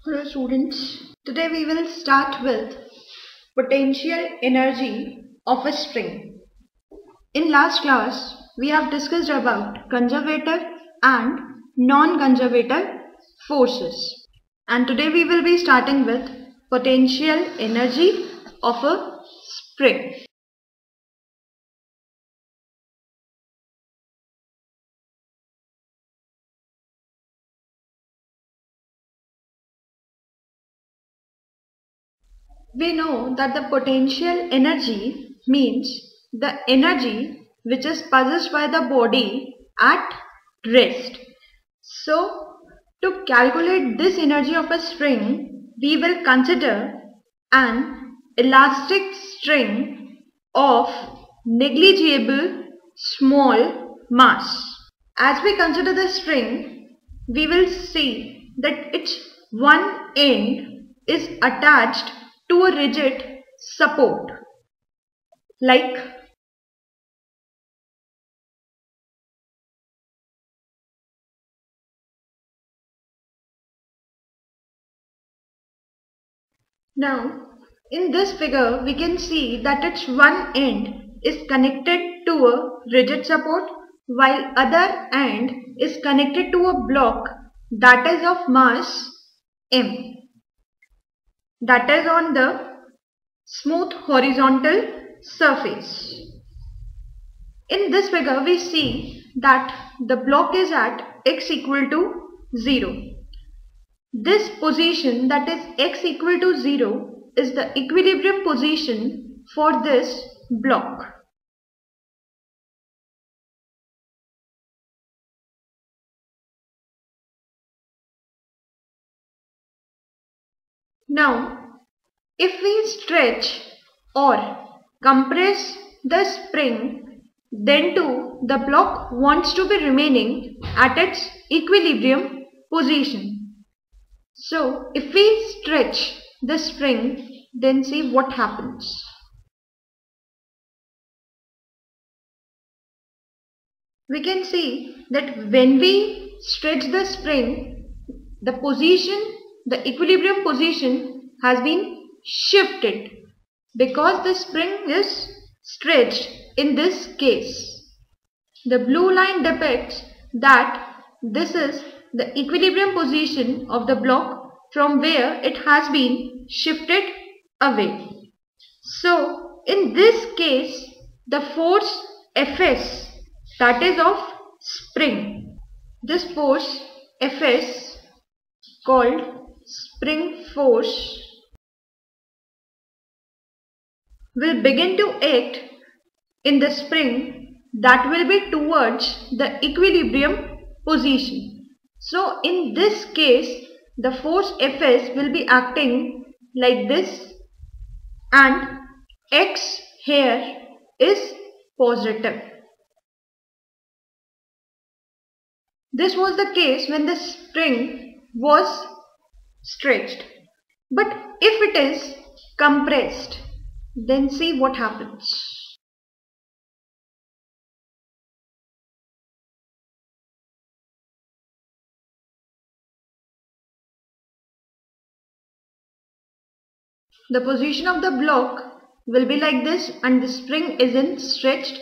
Hello students, today we will start with potential energy of a string. In last class, we have discussed about conservative and non-conservative forces. And today we will be starting with potential energy of a spring. We know that the potential energy means the energy which is possessed by the body at rest. So, to calculate this energy of a string, we will consider an elastic string of negligible small mass. As we consider the string, we will see that its one end is attached to a rigid support like now. In this figure, we can see that its one end is connected to a rigid support while other end is connected to a block that is of mass m, that is on the smooth horizontal surface. In this figure, we see that the block is at x equal to 0. This position, that is x equal to 0, is the equilibrium position for this block. Now, if we stretch or compress the spring, then too the block wants to be remaining at its equilibrium position. So, if we stretch the spring, then see what happens. We can see that when we stretch the spring, the position, the equilibrium position has been shifted because the spring is stretched in this case. The blue line depicts that this is the equilibrium position of the block from where it has been shifted away. So, in this case, the force Fs, that is of spring, this force Fs called spring force will begin to act in the spring that will be towards the equilibrium position. So in this case, the force Fs will be acting like this and x here is positive. This was the case when the spring was stretched. But if it is compressed, then see what happens. The position of the block will be like this and the spring is in stretched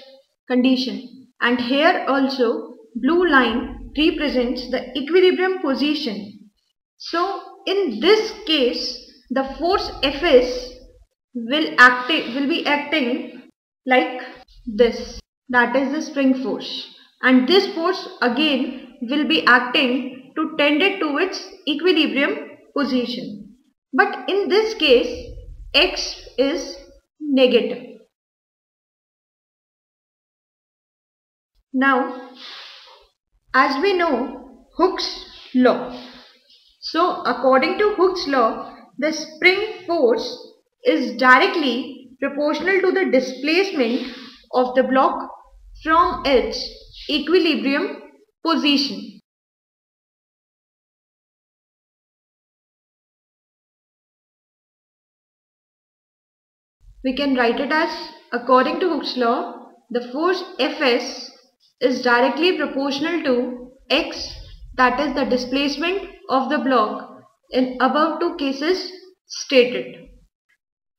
condition. And here also blue line represents the equilibrium position. So in this case the force Fs will be acting like this. That is the spring force. And this force again will be acting to tend it to its equilibrium position. But in this case x is negative. Now, as we know Hooke's law. So, according to Hooke's law, the spring force is directly proportional to the displacement of the block from its equilibrium position. We can write it as, according to Hooke's law, the force Fs is directly proportional to x, that is the displacement of the block, in above two cases stated.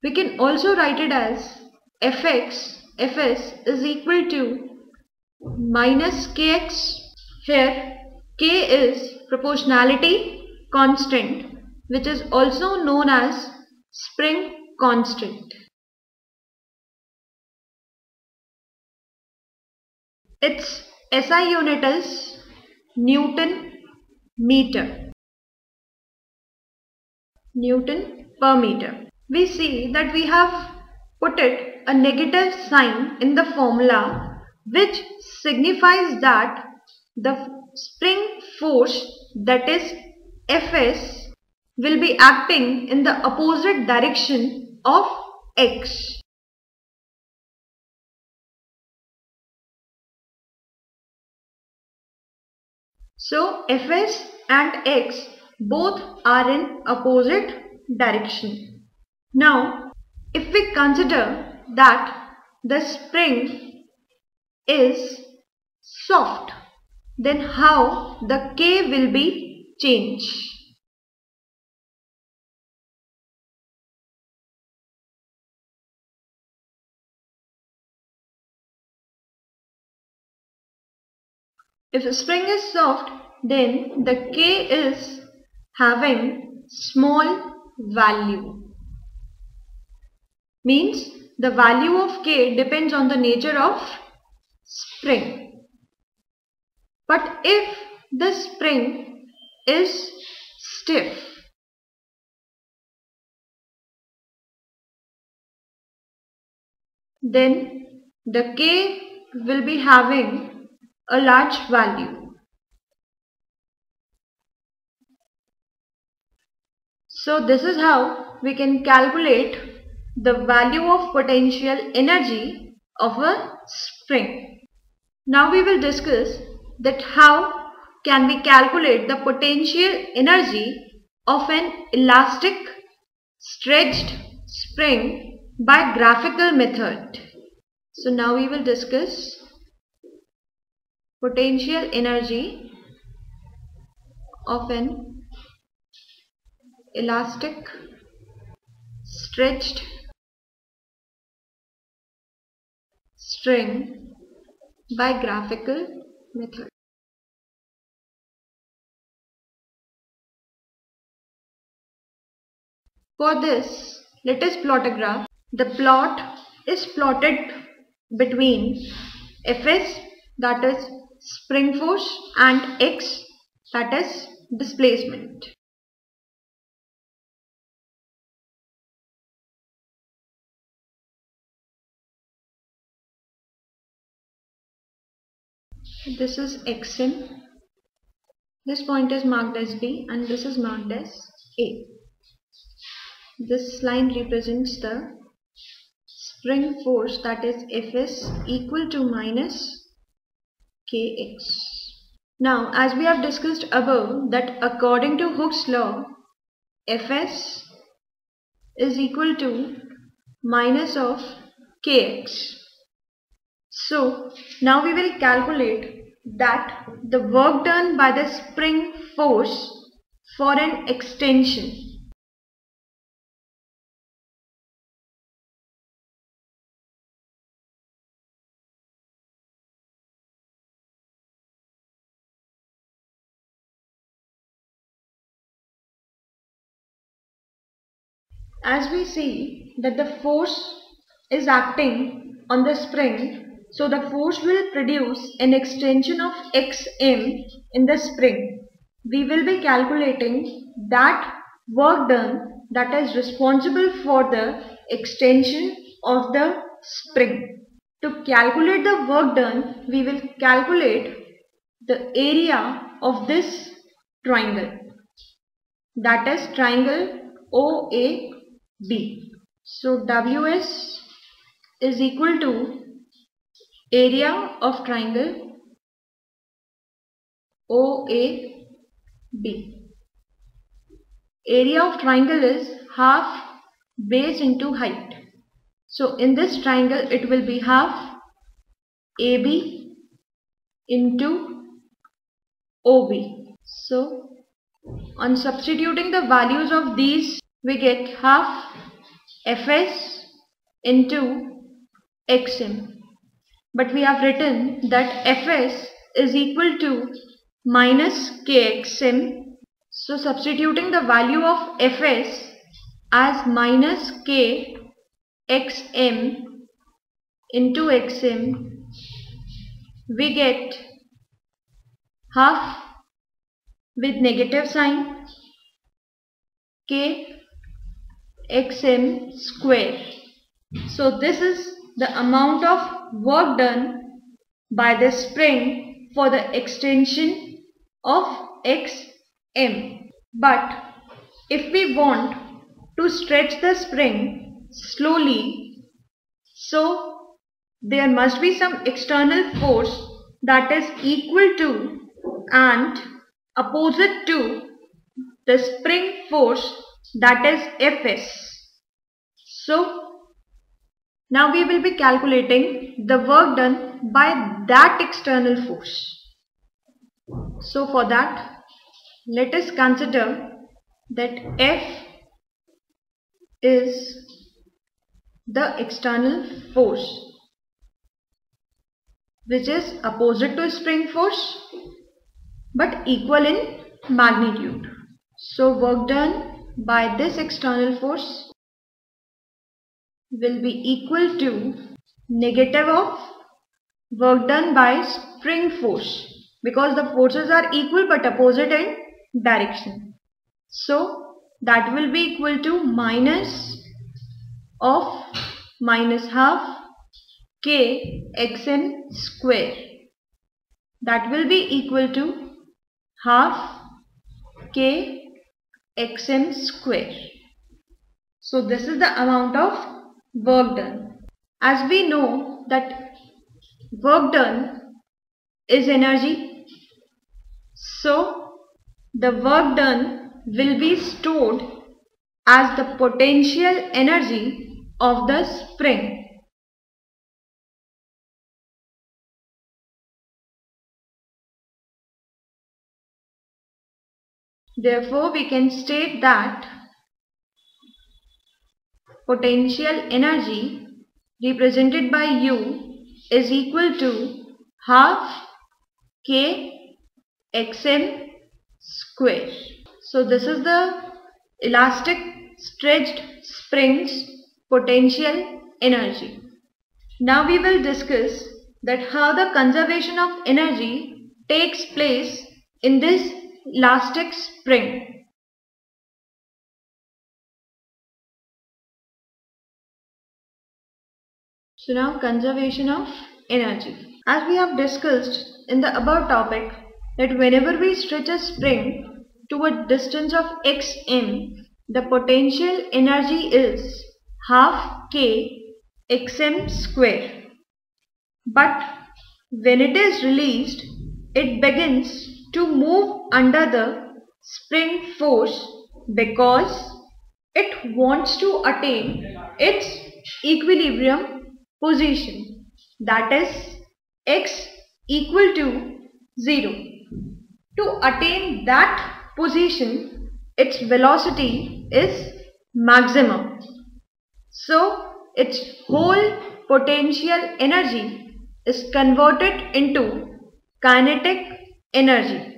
We can also write it as Fs is equal to minus Kx. Here K is proportionality constant, which is also known as spring constant. Its SI unit is Newton meter. Newton per meter. We see that we have put it a negative sign in the formula, which signifies that the spring force, that is Fs, will be acting in the opposite direction of x. So Fs and x both are in opposite direction. Now if we consider that the spring is soft, then how the K will be changed? If the spring is soft, then the K is having small value. Means the value of K depends on the nature of spring. But if the spring is stiff, then the K will be having a large value. So this is how we can calculate the value of potential energy of a spring. Now we will discuss that how can we calculate the potential energy of an elastic stretched spring by graphical method. So now we will discuss potential energy of an elastic stretched string by graphical method. For this, let us plot a graph. The plot is plotted between Fs, that is spring force, and x, that is displacement. This is xn. This point is marked as B and this is marked as A. This line represents the spring force, that is Fs equal to minus Kx. Now as we have discussed above that according to Hooke's law, Fs is equal to minus of Kx. So now we will calculate that the work done by the spring force for an extension. As we see that the force is acting on the spring, so the force will produce an extension of xm in the spring. We will be calculating that work done that is responsible for the extension of the spring. To calculate the work done, we will calculate the area of this triangle, that is triangle OAB. So WS is equal to area of triangle OAB. Area of triangle is half base into height. So in this triangle it will be half AB into OB. So On substituting the values of these, we get half Fs into Xm. But we have written that Fs is equal to minus Kxm. So substituting the value of Fs as minus Kxm into Xm, we get half with negative sign K Xm square. So this is the amount of work done by the spring for the extension of Xm. But if we want to stretch the spring slowly, so there must be some external force that is equal to and opposite to the spring force, that is Fs. So now we will be calculating the work done by that external force. So for that, let us consider that F is the external force which is opposite to spring force but equal in magnitude. So work done by this external force will be equal to negative of work done by spring force, because the forces are equal but opposite in direction. So that will be equal to minus of minus half K Xm square. That will be equal to half K Xm square. So this is the amount of work done. As we know that work done is energy, so the work done will be stored as the potential energy of the spring. Therefore, we can state that potential energy represented by U is equal to half K Xm square. So this is the elastic stretched spring's potential energy. Now we will discuss that how the conservation of energy takes place in this elastic spring. So now conservation of energy. As we have discussed in the above topic that whenever we stretch a spring to a distance of Xm, the potential energy is half K Xm square. But when it is released, it begins to move under the spring force because it wants to attain its equilibrium position, that is x equal to 0. To attain that position, its velocity is maximum. So its whole potential energy is converted into kinetic energy.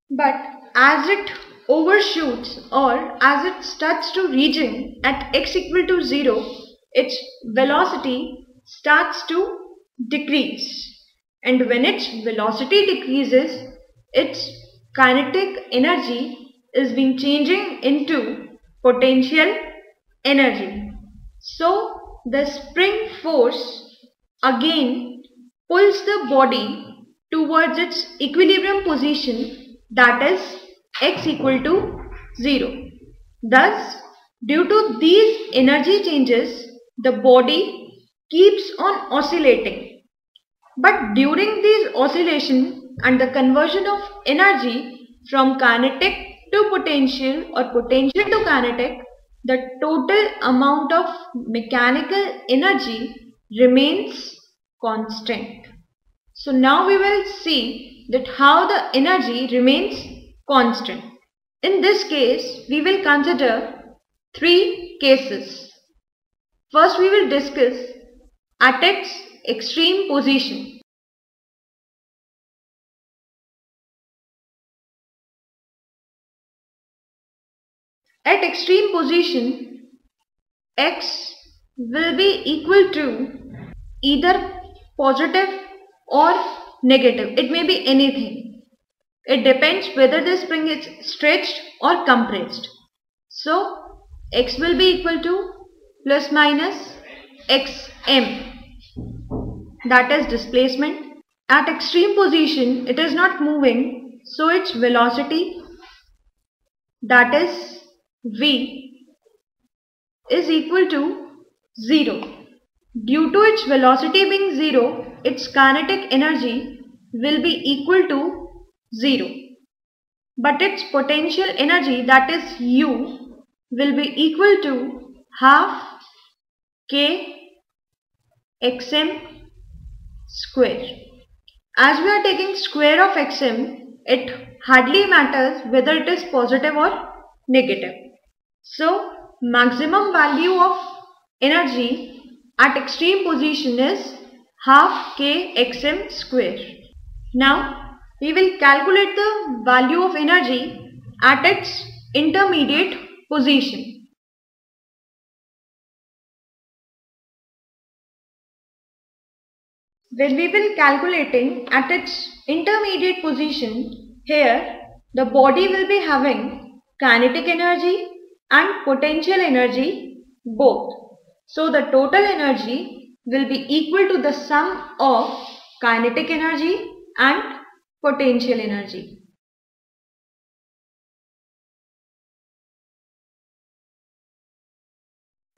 But as it overshoots or as it starts to region at x equal to 0, its velocity starts to decrease. And when its velocity decreases, its kinetic energy is being changing into potential energy. So the spring force again pulls the body towards its equilibrium position, that is x equal to 0. Thus, due to these energy changes, the body keeps on oscillating. But during these oscillation and the conversion of energy from kinetic to potential or potential to kinetic, the total amount of mechanical energy remains constant. So now we will see that how the energy remains constant. In this case, we will consider 3 cases. First, we will discuss at its extreme position. At extreme position, x will be equal to either positive or negative. It may be anything. It depends whether the spring is stretched or compressed. So, x will be equal to plus minus xm, that is displacement. At extreme position, it is not moving, so its velocity, that is v, is equal to 0. Due to its velocity being 0, its kinetic energy will be equal to 0. But its potential energy, that is u, will be equal to half k xm square. As we are taking square of xm, it hardly matters whether it is positive or negative. So, maximum value of energy at extreme position is half k xm square. Now, we will calculate the value of energy at its intermediate position. When we will calculating at its intermediate position, here the body will be having kinetic energy and potential energy both. So the total energy will be equal to the sum of kinetic energy and potential energy.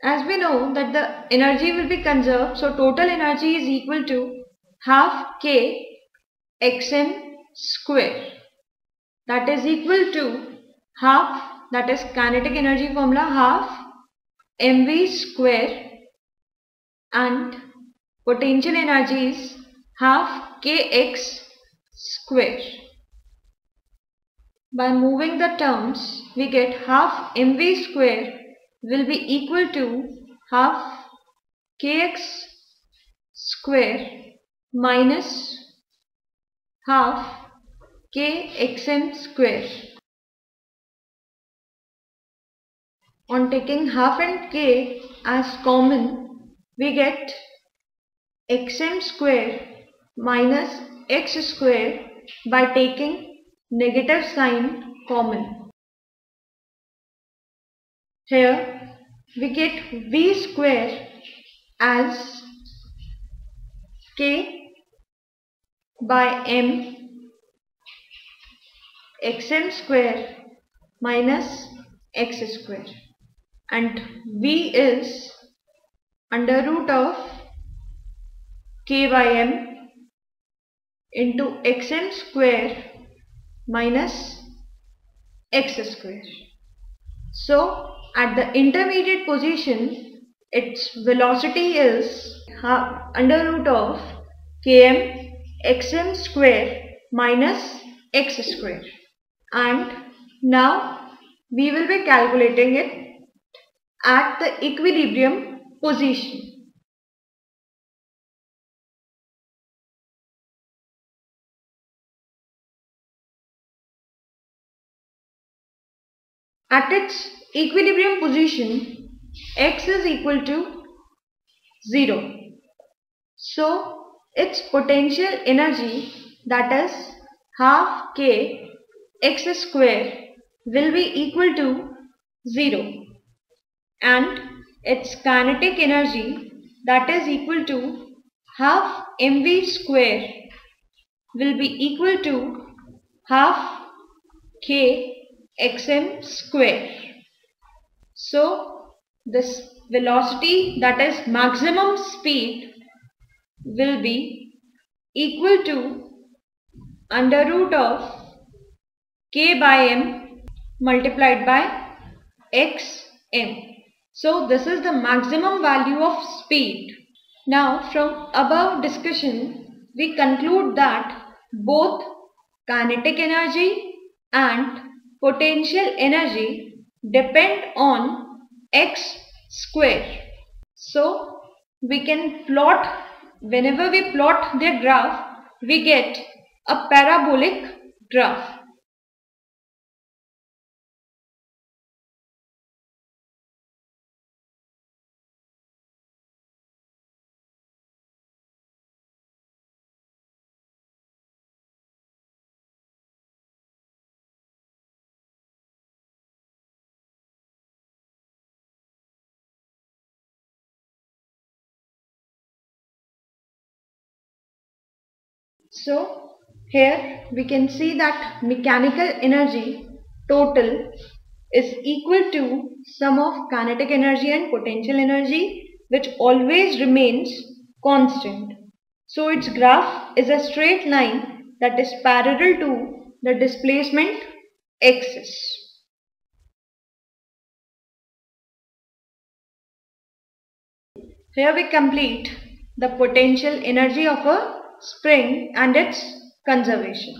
As we know that the energy will be conserved, so total energy is equal to half k xm square, that is equal to half, that is kinetic energy formula, half mv square, and potential energy is half kx square. By moving the terms, we get half mv square will be equal to half kx square minus half kxm square. On taking half and k as common, we get xm square minus x square by taking negative sign common. Here we get v square as k by m xm square minus x square, and v is under root of k by m into xm square minus x square. So at the intermediate position, its velocity is under root of km xm square minus x square. And now we will be calculating it at the equilibrium position. At its equilibrium position, x is equal to 0. So its potential energy, that is half k x square, will be equal to 0, and its kinetic energy, that is equal to half mv square, will be equal to half k xm square. So this velocity, that is maximum speed, will be equal to under root of k by m multiplied by xm. So this is the maximum value of speed. Now from above discussion, we conclude that both kinetic energy and potential energy depend on x square. So we can plot, whenever we plot their graph, we get a parabolic graph. So here we can see that mechanical energy total is equal to sum of kinetic energy and potential energy, which always remains constant. So its graph is a straight line that is parallel to the displacement axis. Here we complete the potential energy of a spring and its conservation.